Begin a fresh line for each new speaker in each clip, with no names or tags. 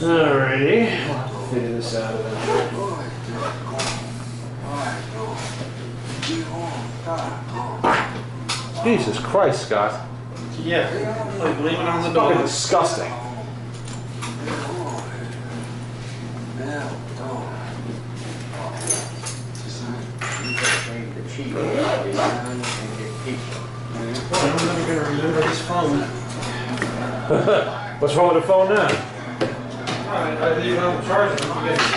Alrighty, we'll have to figure this out eventually. Jesus Christ, Scott.
Yeah, like blame it on the
It's
dog.
fucking disgusting.
I'm never gonna remember his phone.
What's wrong with the phone now?
Alright, I leave it on the charger.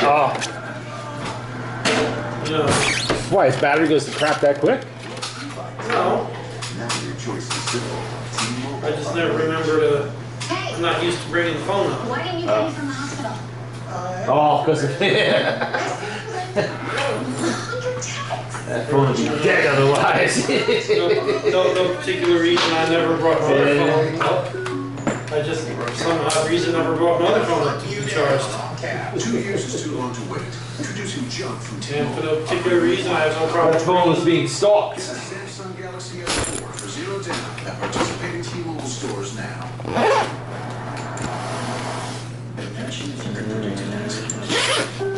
Oh.
No.
Why, his battery goes to crap that quick?
No. I just never remember to. I'm not used to bringing the phone up.
Why didn't you get me from the hospital?
Oh, because of that phone would be dead otherwise.
No particular reason I never brought another phone up. I just, for some reason, never brought another phone up to be charged.
2 years is too long to wait. Introducing John from
And for no particular reason, I have no problem.
That phone was being stalked.
Samsung Galaxy S4 for $0 down at participating T-Mobile stores now.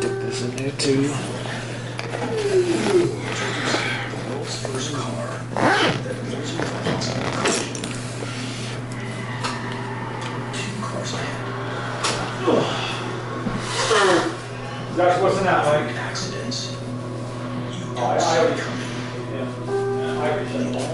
Dip this in there too.
World's first car.
That's what's in that, Mike.
Accidents.
I already come. Yeah. I already said that.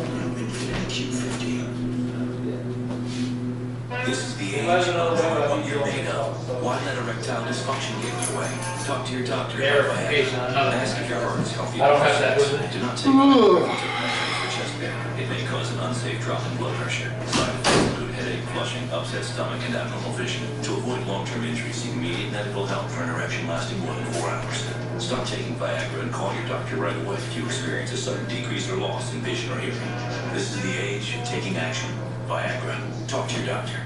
This is the age of what you're made of. Why let erectile dysfunction get in your way? Talk to your doctor.
Verification on another
Ask if your heart is healthy.
I don't have that with me.
Do not take pressure for chest pain. It may cause an unsafe drop in blood pressure. Side effects include headache, flushing, upset stomach, and abnormal vision. To avoid long-term injury, seek immediate medical help for an erection lasting more than 4 hours. Stop taking Viagra and call your doctor right away if you experience a sudden decrease or loss in vision or hearing. This is the age of taking action. Viagra. Talk to your doctor.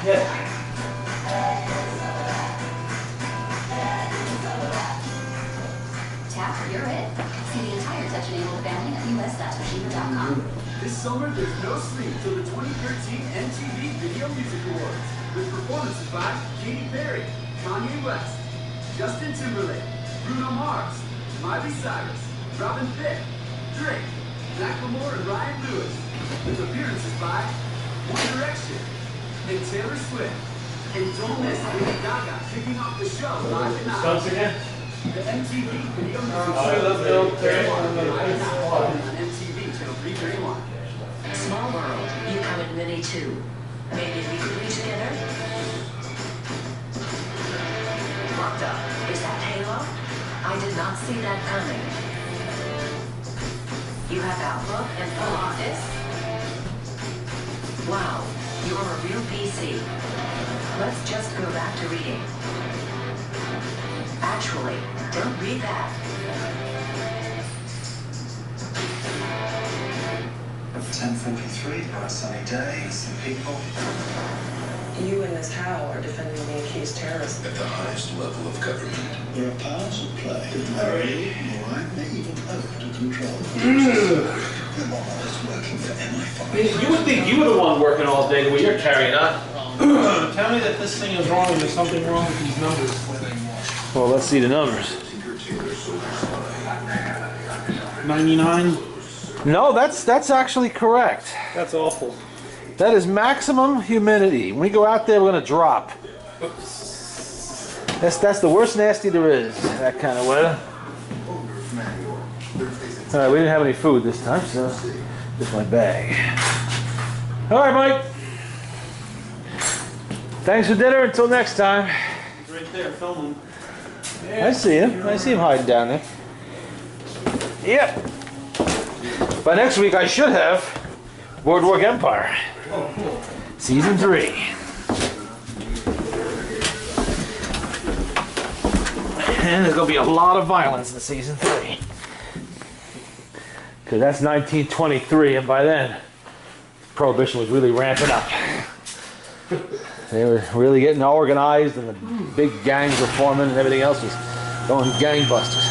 Yeah.
Tap, you're it. See the entire touch-enabled family at us.toshiba.com.
This summer, there's no sleep till the 2013 MTV Video Music Awards with performances by Katy Perry, Kanye West, Justin Timberlake, Bruno Mars, Miley Cyrus, Robin Thicke, Drake, Macklemore, and Ryan Lewis, with appearances by One Direction and Taylor Swift. And don't miss Lady Gaga kicking off the show live tonight.
Once again.
The MTV Video Music
I
Awards
love Bill Perry.
on MTV Channel 331.
Small world, you come in many too. Maybe we could be together? What the? Is that Halo? I did not see that coming. You have Outlook and full office? Wow, you're a real PC. Let's just go back to reading. Actually, don't read that.
10:43, quite a sunny day, some people.
You and Ms. Howe are defending the accused terrorist.
At the highest level of government.
There are powers at play that vary, or I may even hope to control. The model is working for MI5.
You would think you were the one working all day the way you're carrying on.
Tell me that this thing is wrong. There's something wrong with these numbers.
Well, let's see the numbers.
99.
No, that's actually correct.
That's awful.
That is maximum humidity. When we go out there, we're gonna drop. That's the worst nasty there is. That kind of weather. All right, we didn't have any food this time, so just my bag. All right, Mike. Thanks for dinner. Until next time.
He's right there filming.
I see him. I see him hiding down there. Yep. By next week, I should have Boardwalk Empire.
Oh, cool.
Season 3. And there's going to be a lot of violence in Season 3. Because that's 1923, and by then, Prohibition was really ramping up. They were really getting organized, and the big gangs were forming, and everything else was going gangbusters.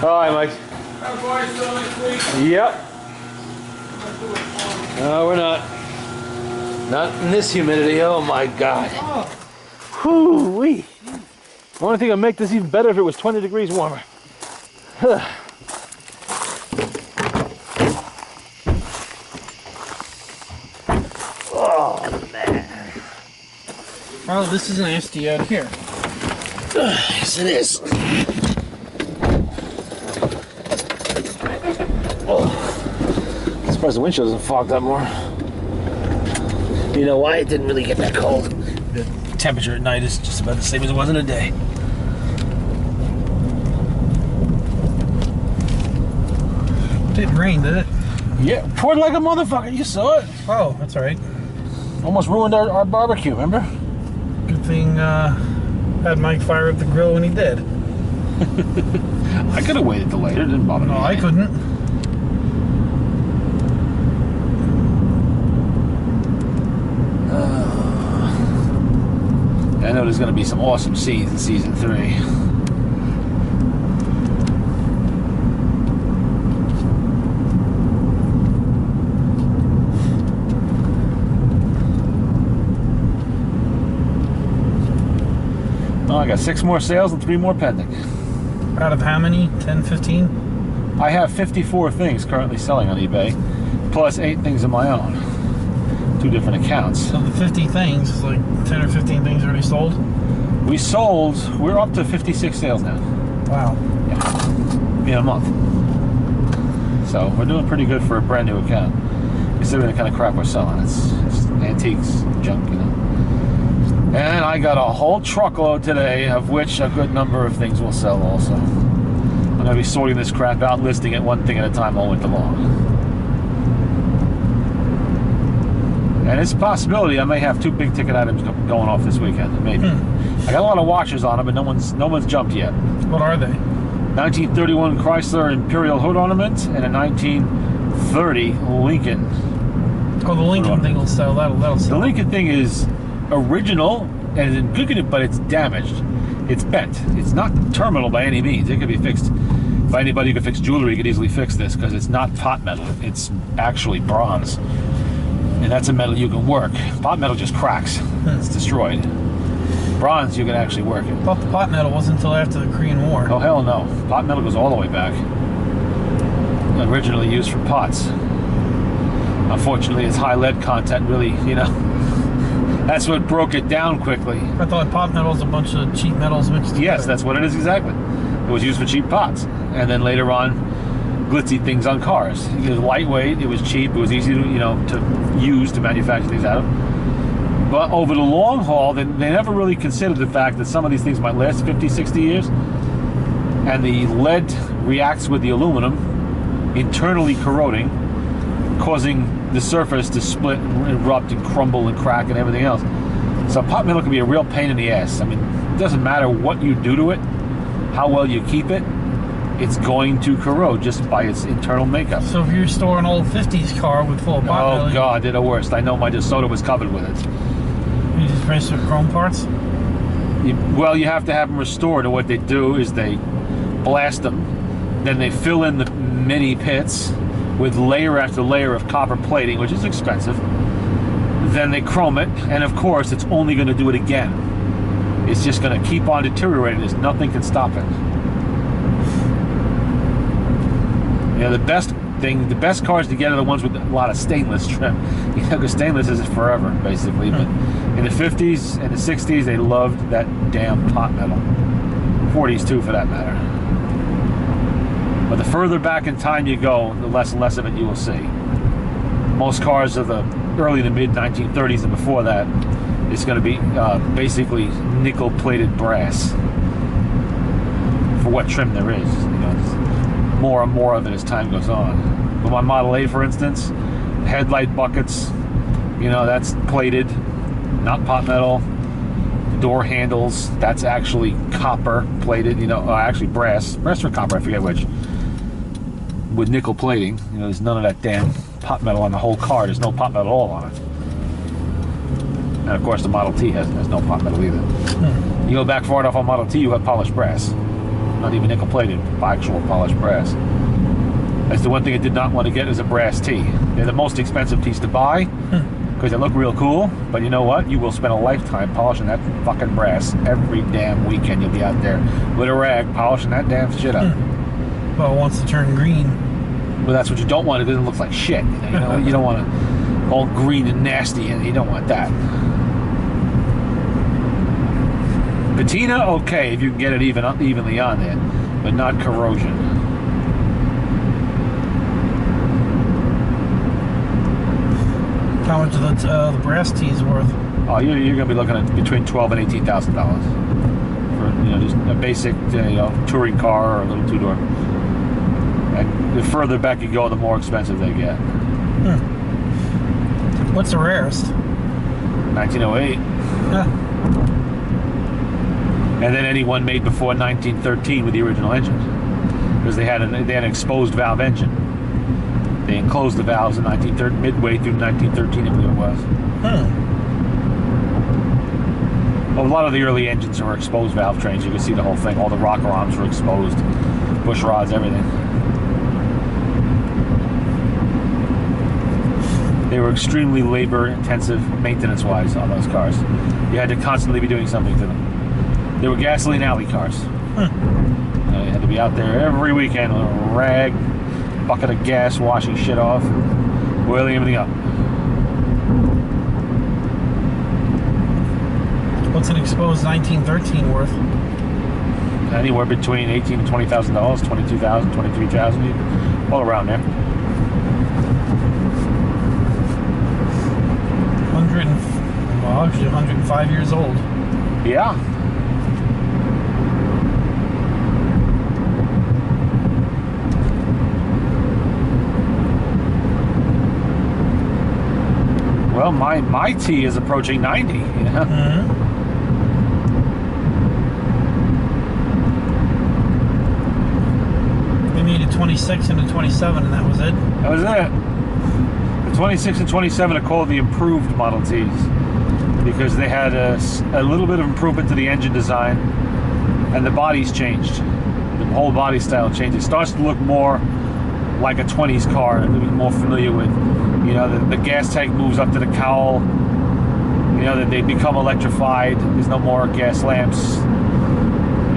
All right, Mike. Yep. No, we're not. Not in this humidity. Oh my God. Whoo-wee. The only thing that would make this even better if it was 20 degrees warmer. Oh man.
Oh, this is nasty out here.
Yes, it is. Oh. I'm surprised the windshield isn't fogged up more. You know why? It didn't really get that cold. The temperature at night is just about the same as it was in the day.
It didn't rain, did it?
Yeah, poured like a motherfucker. You saw it.
Oh, that's all right.
Almost ruined our barbecue, remember?
Good thing had Mike fire up the grill when he did.
I could have waited till later. It didn't bother me.
No, I couldn't.
I know there's going to be some awesome scenes in Season 3. I got 6 more sales and 3 more pending.
Out of how many? 10, 15?
I have 54 things currently selling on eBay, plus 8 things of my own. 2 different accounts.
So the 50 things, is like 10 or 15 things already sold?
We're up to 56 sales now.
Wow.
Yeah. In a month. So we're doing pretty good for a brand new account. Considering the kind of crap we're selling. It's antiques, junk, you know. And I got a whole truckload today, of which a good number of things will sell also. I'm going to be sorting this crap out, listing it one thing at a time all winter long. And it's a possibility I may have 2 big ticket items going off this weekend, maybe. I got a lot of watches on them, but no one's jumped yet.
What are they?
1931 Chrysler Imperial hood ornament and a 1930 Lincoln.
Oh, the Lincoln thing will sell. That'll sell.
The Lincoln thing is original and in good condition, but it's damaged. It's bent. It's not terminal by any means. It could be fixed. If anybody who could fix jewelry, could easily fix this because it's not pot metal. It's actually bronze. And that's a metal you can work. Pot metal just cracks. It's destroyed. Bronze, you can actually work it.
I thought the pot metal wasn't until after the Korean War.
Oh, hell no. Pot metal goes all the way back. Originally used for pots. Unfortunately, its high lead content really, you know, that's what broke it down quickly.
I thought pot metal was a bunch of cheap metals mixed together.
Yes, that's what it is exactly. It was used for cheap pots. And then later on, glitzy things on cars. It was lightweight, it was cheap, it was easy to, you know, to use to manufacture things out of. But over the long haul, they never really considered the fact that some of these things might last 50, 60 years. And the lead reacts with the aluminum, internally corroding, causing the surface to split and erupt and crumble and crack and everything else. So pot metal can be a real pain in the ass. I mean, it doesn't matter what you do to it, how well you keep it, it's going to corrode just by its internal makeup.
So if you're storing an old 50s car with full of pot metal...
Oh God, they're the worst. I know my DeSoto was covered with it.
You just rinse with chrome parts?
Well, you have to have them restored, and what they do is they blast them, then they fill in the mini pits with layer after layer of copper plating, which is expensive. then they chrome it, and of course it's only going to do it again. It's just going to keep on deteriorating. There's nothing can stop it. You know, the best cars to get are the ones with a lot of stainless trim. You know, because stainless is forever, basically. But in the 50s and the 60s, they loved that damn pot metal. 40s too, for that matter. But the further back in time you go, the less and less of it you will see. Most cars of the early to mid 1930s and before that, it's going to be basically nickel-plated brass for what trim there is. You know, more and more of it as time goes on. But my Model A, for instance, headlight buckets, you know, that's plated, not pot metal. Door handles, that's actually copper plated, you know, actually brass or copper, I forget which, with nickel plating. You know, there's none of that damn pot metal on the whole car. There's no pot metal at all on it. And of course the Model T has no pot metal either. You go back far enough on Model T, you have polished brass. Not even nickel plated, actual polished brass. That's the one thing I did not want to get, is a brass T. They're the most expensive T's to buy because they look real cool, but you know what? You will spend a lifetime polishing that fucking brass. Every damn weekend you'll be out there with a rag polishing that damn shit up.
Well, it wants to turn green.
But that's what you don't want. It doesn't look like shit. You know, you don't want it all green and nasty, and you don't want that. Patina, okay, if you can get it evenly on there, but not corrosion.
How much of the brass tee is worth?
Oh, you're going to be looking at between $12,000 and $18,000 for, you know, just a basic, you know, touring car or a little two-door. And the further back you go, the more expensive they get.
What's the rarest?
1908.
Huh.
And then anyone made before 1913 with the original engine, because they had an exposed valve engine. They enclosed the valves in midway through 1913, I believe it was. Well, a lot of the early engines were exposed valve trains. You can see the whole thing. All the rocker arms were exposed, bush rods, everything. They were extremely labor-intensive, maintenance-wise, on those cars. You had to constantly be doing something to them. They were gasoline alley cars. You had to be out there every weekend with a rag, bucket of gas, washing shit off, oiling everything up.
What's an exposed 1913 worth?
Anywhere between $18,000 and $20,000, $22,000, $23,000, all around there.
105 years old.
Yeah. Well, my T is approaching 90. You know?
They needed 26 and a 27, and that was it.
That was it. The 26 and 27 are called the improved Model Ts because they had a little bit of improvement to the engine design, and the body's changed. The whole body style changed. It starts to look more like a 20s car that we're more familiar with. You know, the gas tank moves up to the cowl. You know, that they become electrified. There's no more gas lamps.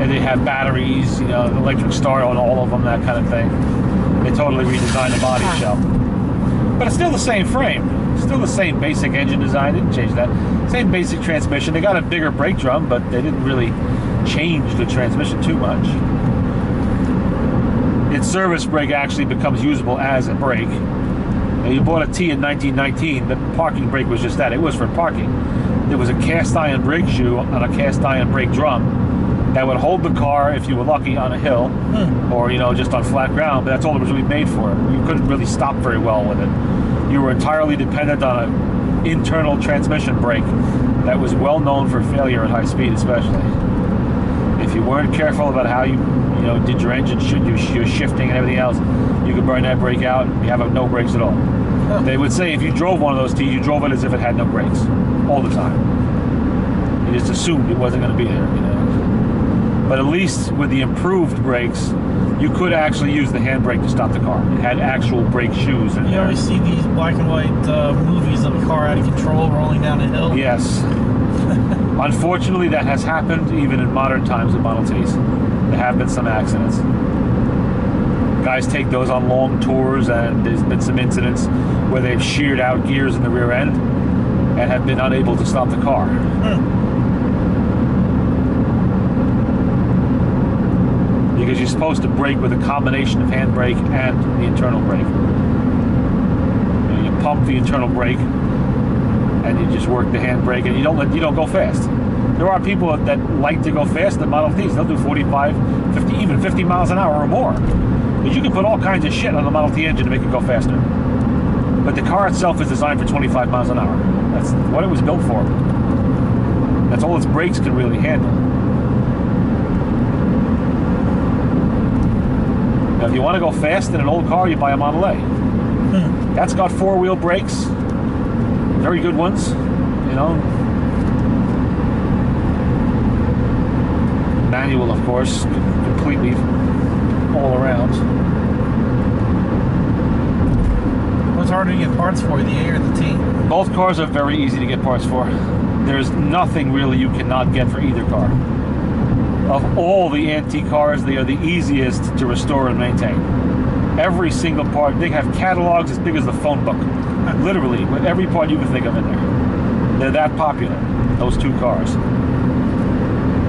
And they have batteries, you know, electric start on all of them, that kind of thing. They totally redesigned the body shell. But it's still the same frame. Still the same basic engine design. Didn't change that. Same basic transmission. They got a bigger brake drum, but they didn't really change the transmission too much. Its service brake actually becomes usable as a brake. Now, you bought a T in 1919, the parking brake was just that. It was for parking. There was a cast iron brake shoe on a cast iron brake drum that would hold the car, if you were lucky, on a hill, or, you know, just on flat ground, but that's all it was really made for. You couldn't really stop very well with it. You were entirely dependent on an internal transmission brake that was well known for failure at high speed, especially. If you weren't careful about how you did your engine, your shifting and everything else, you could burn that brake out and you have no brakes at all. They would say if you drove one of those T's, you drove it as if it had no brakes all the time. You just assumed it wasn't going to be there, you know. But at least with the improved brakes, you could actually use the handbrake to stop the car. It had actual brake shoes in
You
there.
always see these black and white movies of a car out of control rolling down a hill.
Yes. Unfortunately, that has happened even in modern times with Model Ts. There have been some accidents. Guys take those on long tours, and there's been some incidents where they've sheared out gears in the rear end and have been unable to stop the car. Because you're supposed to brake with a combination of handbrake and the internal brake. You pump the internal brake, and you just work the handbrake, and you don't go fast. There are people that like to go fast in Model Ts. They'll do 45, 50, even 50 miles an hour or more. Because you can put all kinds of shit on the Model T engine to make it go faster. But the car itself is designed for 25 miles an hour. That's what it was built for. That's all its brakes can really handle. Now, if you want to go fast in an old car, you buy a Model A. That's got four-wheel brakes. Very good ones, you know. Manual, of course, completely all around.
What's harder to get parts for, the A or the T?
Both cars are very easy to get parts for. There's nothing really you cannot get for either car. Of all the antique cars, they are the easiest to restore and maintain. Every single part, they have catalogs as big as the phone book. Literally, with every part you can think of in there. They're that popular, those two cars.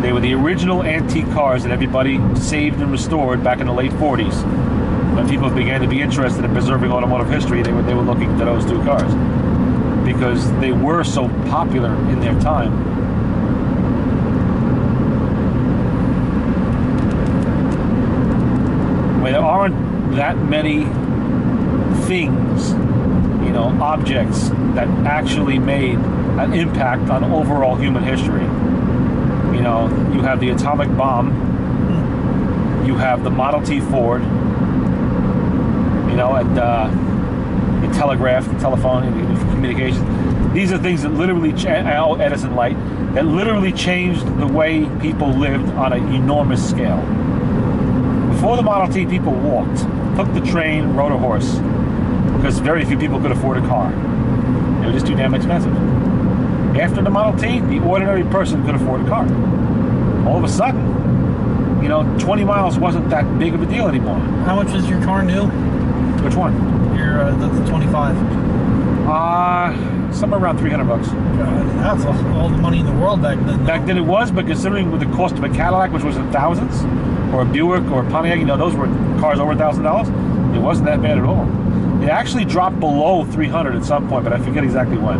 They were the original antique cars that everybody saved and restored back in the late 40s. When people began to be interested in preserving automotive history, they were looking to those two cars. Because they were so popular in their time. When there aren't that many things, you know, objects that actually made an impact on overall human history. You know, you have the atomic bomb, you have the Model T Ford, you know, and the telegraph, the telephone, and the communications. These are things that literally, Edison light, that literally changed the way people lived on an enormous scale. Before the Model T, people walked, took the train, rode a horse, because very few people could afford a car. They were just too damn expensive. After the Model T, the ordinary person could afford a car. All of a sudden, you know, 20 miles wasn't that big of a deal anymore.
How much is your car new?
Which one?
Your the 25.
Somewhere around $300.
God, that's all the money in the world back then.
Back then it was, but considering with the cost of a Cadillac, which was in thousands, or a Buick or a Pontiac, you know, those were cars over $1,000. It wasn't that bad at all. It actually dropped below 300 at some point, but I forget exactly when.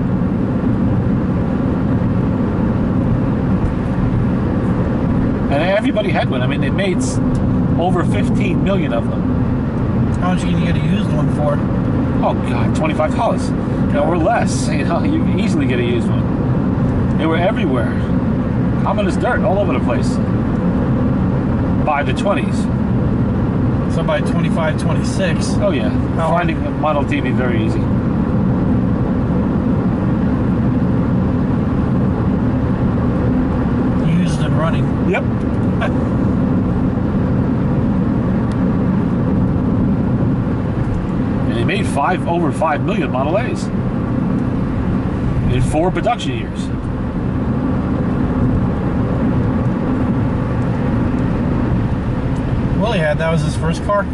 And everybody had one. I mean, they made over 15 million of them.
How much can you get a used one for?
Oh God, $25. You know, or less. You know, you can easily get a used one. They were everywhere. Common as dirt, all over the place. By the 20s.
So by 25, 26.
Oh yeah. Finding a Model T be very easy.
Used and running.
Yep. And they made over 5 million Model A's in 4 production years.
Willie had, that was his first car?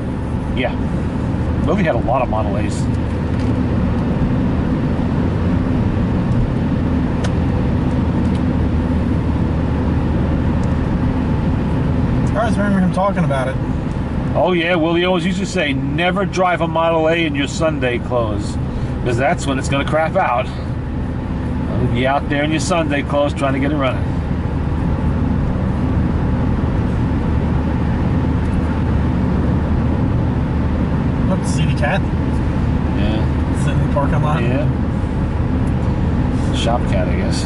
Yeah. Willie had a lot of Model A's.
I always remember him talking about it.
Oh yeah, Willie always used to say, never drive a Model A in your Sunday clothes, because that's when it's going to crap out. You'll be out there in your Sunday clothes trying to get it running.
Look, see the cat?
Yeah.
It's in the parking lot.
Yeah. Shop cat, I guess.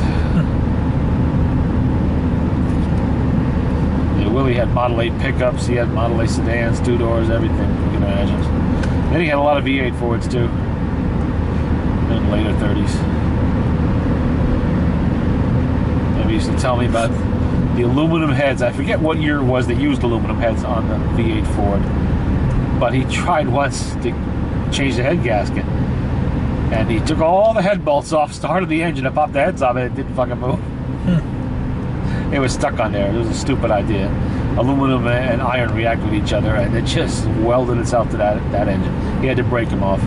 Yeah, Willie had Model 8 pickups, he had Model A sedans, 2-doors, everything you can imagine. Then he had a lot of V8 Fords too. In the later 30s. He used to tell me about the aluminum heads. I forget what year it was they used aluminum heads on the V8 Ford. but he tried once to change the head gasket. And he took all the head bolts off, started the engine, and popped the heads off, and it didn't fucking move. It was stuck on there. It was a stupid idea. Aluminum and iron react with each other, and it just welded itself to that engine. He had to break him off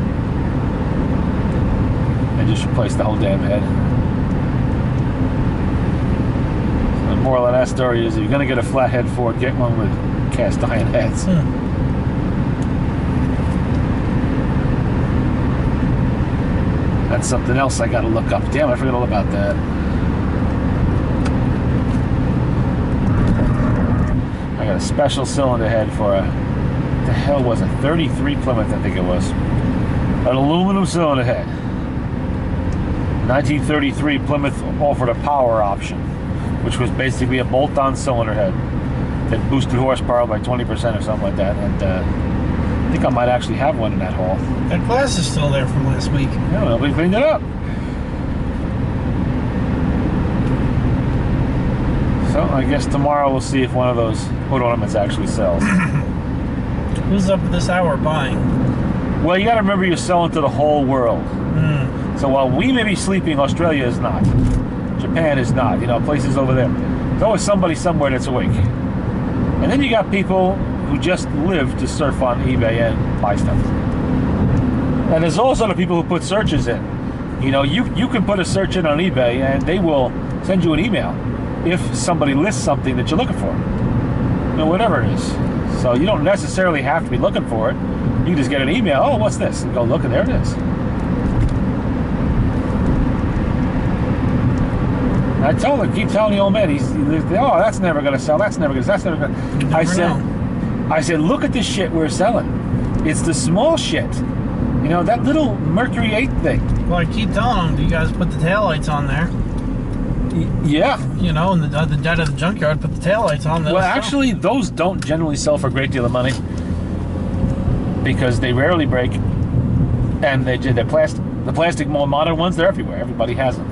and just replace the whole damn head. So the moral of that story is, if you're going to get a flathead Ford, get one with cast iron heads. That's something else I got to look up. Damn, I forgot all about that. I got a special cylinder head for a, what the hell was it? 33 Plymouth, I think it was. An aluminum cylinder head. 1933 Plymouth offered a power option, which was basically a bolt-on cylinder head that boosted horsepower by 20% or something like that. And I think I might actually have one in that haul.
That glass is still there from last week.
Yeah, nobody cleaned it up. So I guess tomorrow we'll see if one of those hood ornaments actually sells.
Who's up at this hour buying?
Well, you got to remember, you're selling to the whole world. So while we may be sleeping, Australia is not. Japan is not. You know, places over there. There's always somebody somewhere that's awake. And then you got people who just live to surf on eBay and buy stuff. And there's also the people who put searches in. You know, you can put a search in on eBay and they will send you an email if somebody lists something that you're looking for. You know, whatever it is. So you don't necessarily have to be looking for it. You can just get an email, oh, what's this? And go look, and there it is. And I keep telling the old man, oh, that's never going to sell, that's never going to. I said, look at the shit we're selling. It's the small shit. You know, that little Mercury 8 thing.
Well, I keep telling them, you guys put the taillights on there.
Yeah.
You know, and the dead of the junkyard, put the taillights on there.
Well, actually, those don't generally sell for a great deal of money because they rarely break, and they're plastic. The plastic, more modern ones, they're everywhere. Everybody has them.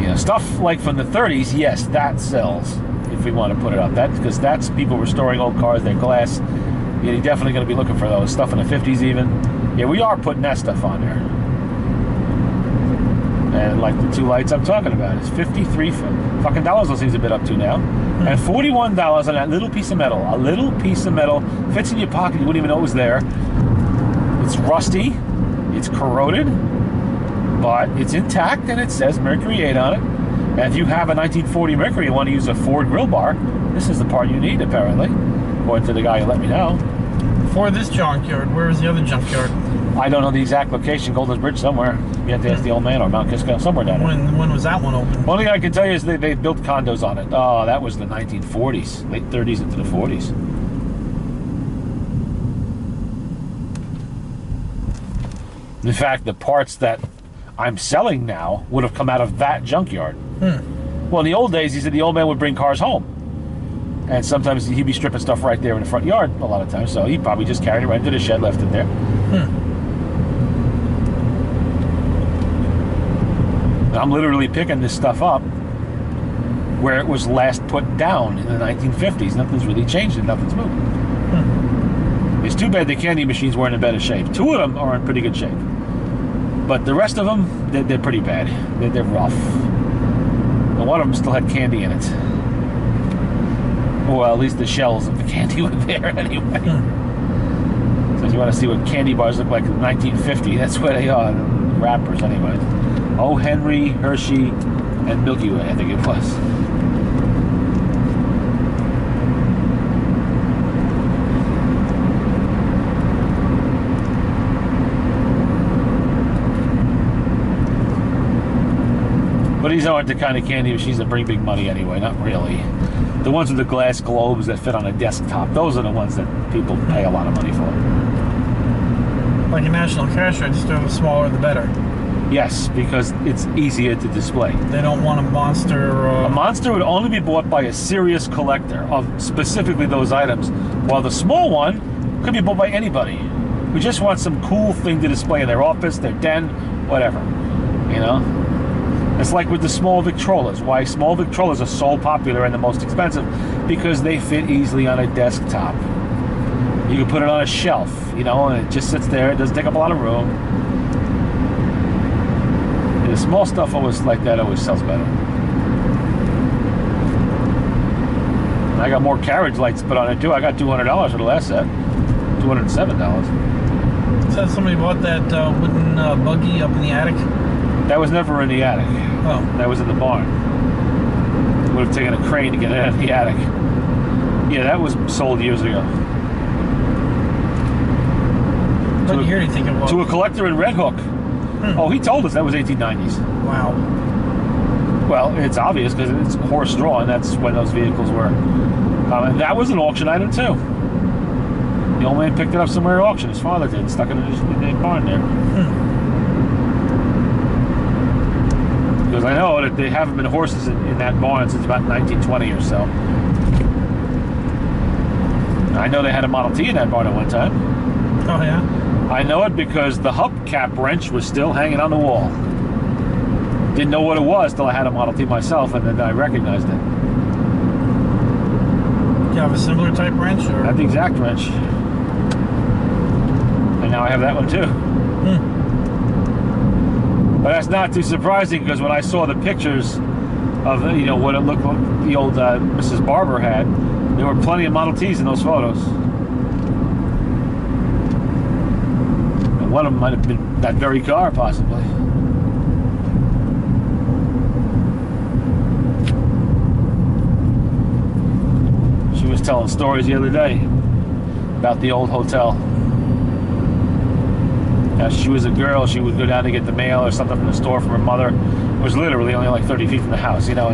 You know, stuff like from the 30s, yes, that sells if we want to put it up. Because that's people restoring old cars, their glass. Yeah, you're definitely going to be looking for those. Stuff in the 50s even. Yeah, we are putting that stuff on there. And like the two lights I'm talking about, it's $53 fucking dollars those things have been up to now. And $41 on that little piece of metal. A little piece of metal fits in your pocket, you wouldn't even know it was there. It's rusty, it's corroded, but it's intact and it says Mercury 8 on it. And if you have a 1940 Mercury and want to use a Ford grill bar, this is the part you need apparently, according to the guy who let me know.
For this junkyard, where is the other junkyard?
I don't know the exact location. Golders Bridge somewhere. You have to ask the old man, or Mount Kisco, somewhere down there.
When was that one open?
One thing I can tell you is they built condos on it. Oh, that was the 1940s, late 30s into the 40s. In fact, the parts that I'm selling now would have come out of that junkyard. Well, in the old days, he said the old man would bring cars home. And sometimes he'd be stripping stuff right there in the front yard a lot of times. So he probably just carried it right into the shed, left it there. I'm literally picking this stuff up where it was last put down in the 1950s. Nothing's really changed and nothing's moved. It's too bad the candy machines weren't in better shape. Two of them are in pretty good shape. But the rest of them, they're pretty bad. They're rough. And one of them still had candy in it. Well, at least the shells of the candy were there anyway. So if you want to see what candy bars look like in 1950, that's where they are. The wrappers anyway. O. Henry, Hershey, and Milky Way, I think it was. But these aren't the kind of candy machines that bring big money anyway, not really. The ones with the glass globes that fit on a desktop, those are the ones that people pay a lot of money for.
Like a National Cash Register, the smaller the better.
Yes, because it's easier to display.
They don't want a monster.
A monster would only be bought by a serious collector of specifically those items, while the small one could be bought by anybody who just wants some cool thing to display in their office, their den, whatever. You know? It's like with the small Victrolas. Why small Victrolas are so popular and the most expensive? Because they fit easily on a desktop. You can put it on a shelf, you know, and it just sits there. It doesn't take up a lot of room. And the small stuff always like that always sells better. And I got more carriage lights put on it too. I got $200 for the last set. $207.
So somebody bought that wooden buggy up in the attic?
That was never in the attic.
Oh.
That was in the barn. Would have taken a crane to get it out of the attic. Yeah, that was sold years ago.
What year do you think it was?
To a collector in Red Hook. Oh, he told us that was 1890s.
Wow.
Well, it's obvious because it's horse-drawn. That's when those vehicles were. And that was an auction item too. The old man picked it up somewhere at auction. His father did. Stuck it in the barn there. Because I know that there haven't been horses in that barn since about 1920 or so. I know they had a Model T in that barn at one time.
Oh, yeah?
I know it because the hubcap wrench was still hanging on the wall. Didn't know what it was till I had a Model T myself, and then I recognized it.
Do you have a similar type wrench? Or?
I have the exact wrench. And now I have that one too. But that's not too surprising because when I saw the pictures of, you know, what it looked like the old Mrs. Barber had, there were plenty of Model Ts in those photos. And one of them might have been that very car, possibly. She was telling stories the other day about the old hotel. As she was a girl, she would go down to get the mail or something from the store from her mother. It was literally only like 30 feet from the house, you know,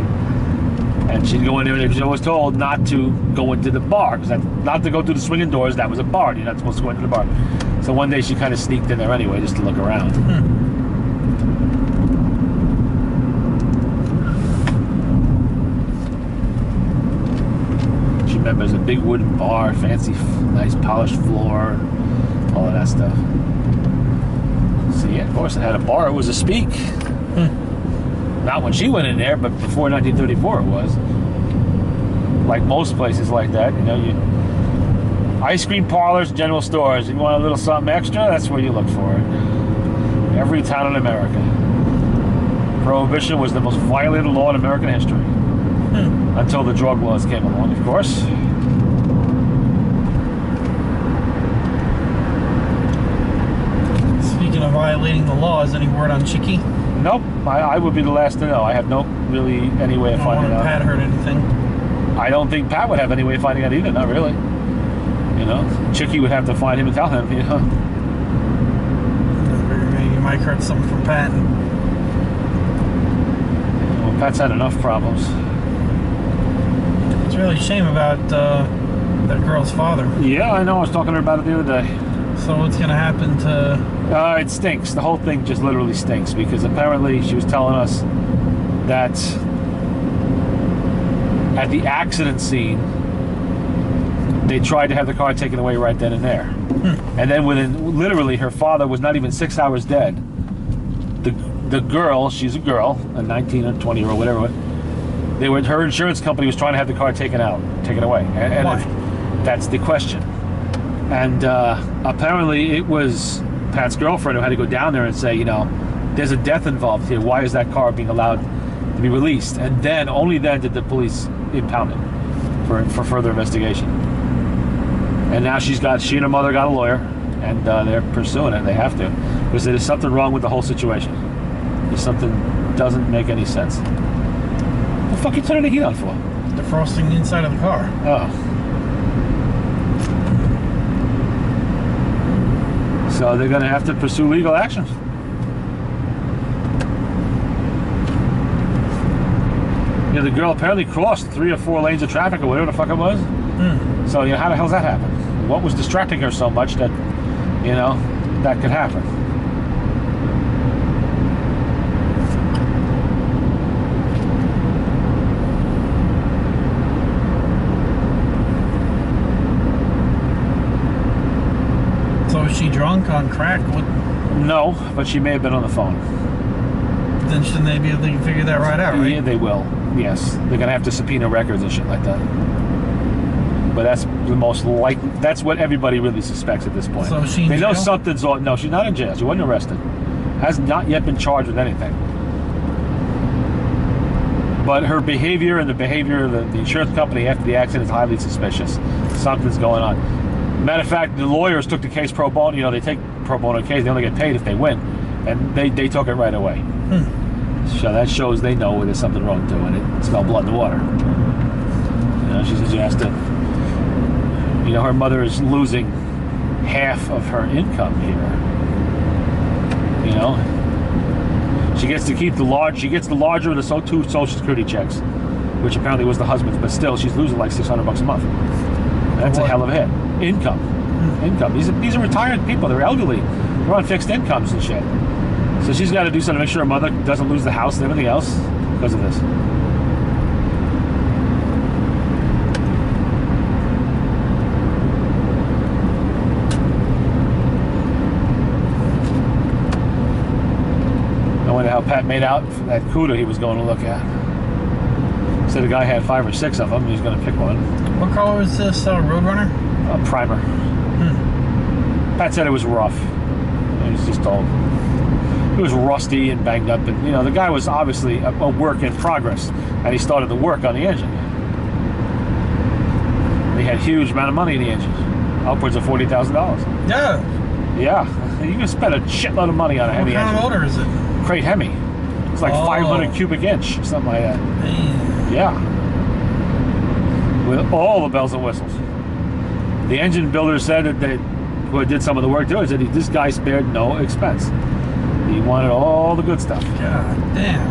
and she'd go in there and she was told not to go into the bar, because not to go through the swinging doors. That was a bar. You're not supposed to go into the bar. So one day she kind of sneaked in there anyway, just to look around. She remembers a big wooden bar, fancy, nice polished floor, all of that stuff. So yeah, of course it had a bar. It was a Speak. Not when she went in there, but before 1934 it was. Like most places like that, you know, ice cream parlors, general stores. If you want a little something extra, that's where you look for it. Every town in America. Prohibition was the most violated law in American history. Until the drug laws came along, of course.
Speaking of violating the law, is any word on Chicky?
Nope, I would be the last to know. I have no really any way of finding out.
Pat heard anything?
I don't think Pat would have any way of finding out either. Not really. You know, Chicky would have to find him and tell him. You know.
Maybe you might heard something from Pat.
Well, Pat's had enough problems.
It's really a shame about that girl's father.
Yeah, I know. I was talking to her about it the other day.
So what's going to happen to...
It stinks. The whole thing just literally stinks because apparently she was telling us that at the accident scene, they tried to have the car taken away right then and there. And then within, literally, her father was not even 6 hours dead. The girl, she's a girl, a 19 or 20 year old, whatever, her insurance company was trying to have the car taken away. And
why?
That's the question. And apparently it was Pat's girlfriend who had to go down there and say, you know, there's a death involved here. Why is that car being allowed to be released? And then, only then did the police impound it for further investigation. And now she and her mother got a lawyer, and they're pursuing it. They have to, because there's something wrong with the whole situation. There's something doesn't make any sense. What the fuck are you turning the heat on for?
Defrosting the inside of the car.
Oh. So they're going to have to pursue legal action. You know, the girl apparently crossed 3 or 4 lanes of traffic or whatever the fuck it was. So, you know, how the hell's that happen? What was distracting her so much that, you know, that could happen?
So is she drunk on crack?
No, but she may have been on the phone.
Then shouldn't they be able to figure that right out, right?
Yeah, they will. Yes. They're going to have to subpoena records and shit like that. But that's the most likely. That's what everybody really suspects at this point.
So is she in
they know
jail?
something's on. No, she's not in jail. She wasn't arrested. Has not yet been charged with anything. But her behavior and the behavior of the insurance company after the accident is highly suspicious. Something's going on. Matter of fact, the lawyers took the case pro bono. You know, they take pro bono case. They only get paid if they win, and they took it right away. So that shows they know there's something wrong too, and it's no blood in the water. You know, she says she has to. You know, her mother is losing half of her income here. You know, she gets to keep the large. She gets the larger of the two Social Security checks, which apparently was the husband's. But still, she's losing like $600 a month. That's a hell of a hit. Income. These are retired people. They're elderly. They're on fixed incomes and shit. So she's got to do something to make sure her mother doesn't lose the house and everything else because of this. I wonder how Pat made out for that CUDA he was going to look at. Said the guy had 5 or 6 of them. He's going to pick one.
What color was this Roadrunner?
A primer. Pat said it was rough. It was just all. It was rusty and banged up, and you know the guy was obviously a work in progress, and he started the work on the engine. And he had a huge amount of money in the engine, upwards of $40,000.
Yeah.
Yeah, you can spend a shitload of money on a Hemi
What kind
engine.
of motor is it?
Crate Hemi. It's like 500 cubic inch, something like that.
Man.
Yeah. With all the bells and whistles. The engine builder said that they, who did some of the work too, he said this guy spared no expense. He wanted all the good stuff.
God damn.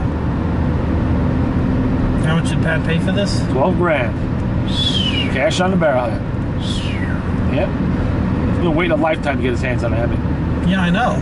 How much did Pat pay for this?
12 grand. Cash on the barrel. Yep. He's been waiting a lifetime to get his hands on a Hemi.
Yeah, I know.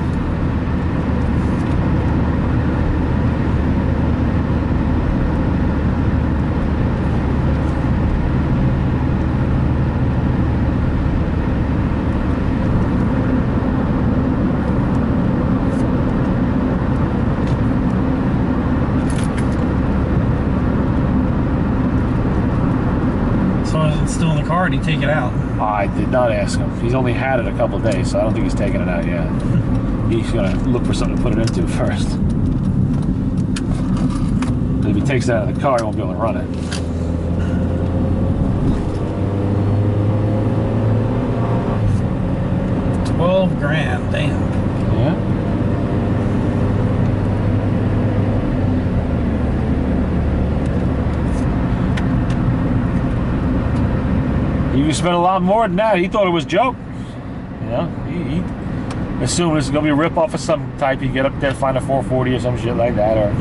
Still in the car, or did he take it out?
I did not ask him. He's only had it a couple of days, so I don't think he's taking it out yet. He's going to look for something to put it into first. If he takes it out of the car, he won't be able to run it.
$12 grand, damn.
Yeah. You can spend a lot more than that. He thought it was a joke. You know, he assumed it's going to be a rip-off of some type. You get up there, find a 440 or some shit like that, or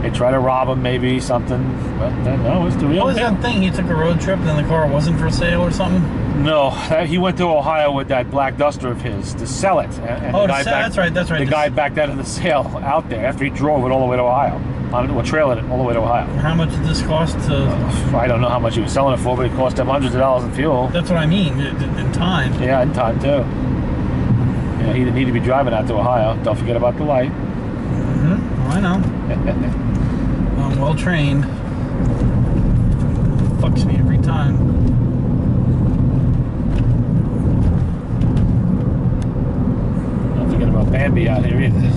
they try to rob him, maybe, something. But no, it's the real
What was
deal.
that thing? He took a road trip and then the car wasn't for sale or something?
No, he went to Ohio with that black Duster of his to sell it. And
Oh,
the guy
that's right.
The guy backed out of the sale out there after he drove it all the way to Ohio. Trailing it all the way to Ohio.
How much did this cost to...
I don't know how much he was selling it for, but it cost him hundreds of dollars in fuel.
That's what I mean, in time.
Yeah, in time too. Yeah, he didn't need to be driving out to Ohio. Don't forget about the light.
Mm-hmm. I know. I'm well trained. Fucks me every time.
Don't forget about Bambi out here either.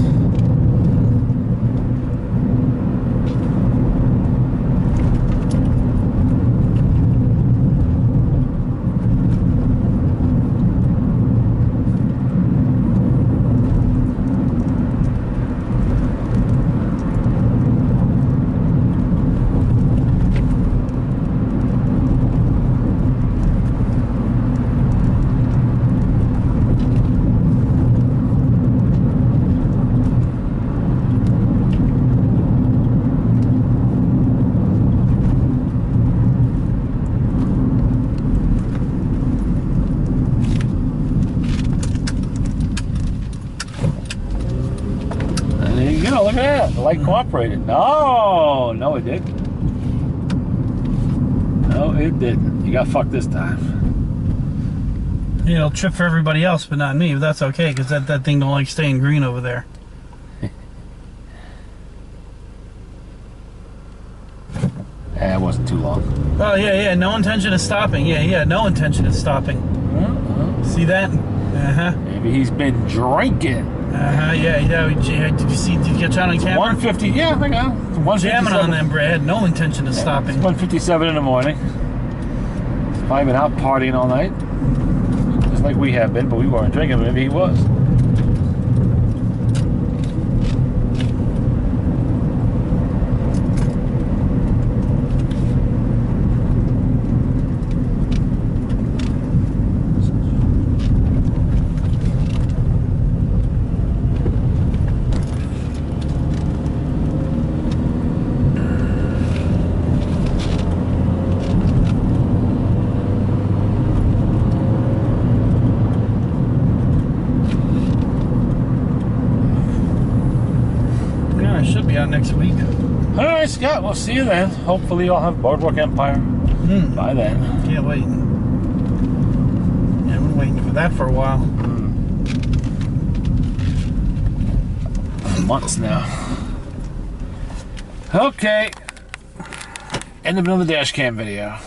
Look at that. The light cooperated. No, it didn't. No, it didn't. You got fucked this time.
Yeah, it'll trip for everybody else, but not me. But that's okay, because that thing don't like staying green over there.
that wasn't too long.
Oh, yeah, no intention of stopping. Yeah, no intention of stopping. See that? Uh-huh.
Maybe he's been drinking.
Yeah. Did you catch on camera?
150, yeah, I got it.
Jamming on them, Brad. No intention of stopping.
1:57 in the morning. He's probably been out partying all night. Just like we have been, but we weren't drinking. Maybe he was.
Should be out next week.
All right, Scott, we'll see you then. Hopefully you'll have Boardwalk Empire by then.
Can't wait. Yeah, I've been waiting for that for a while.
Months now. Okay. End of another dash cam video.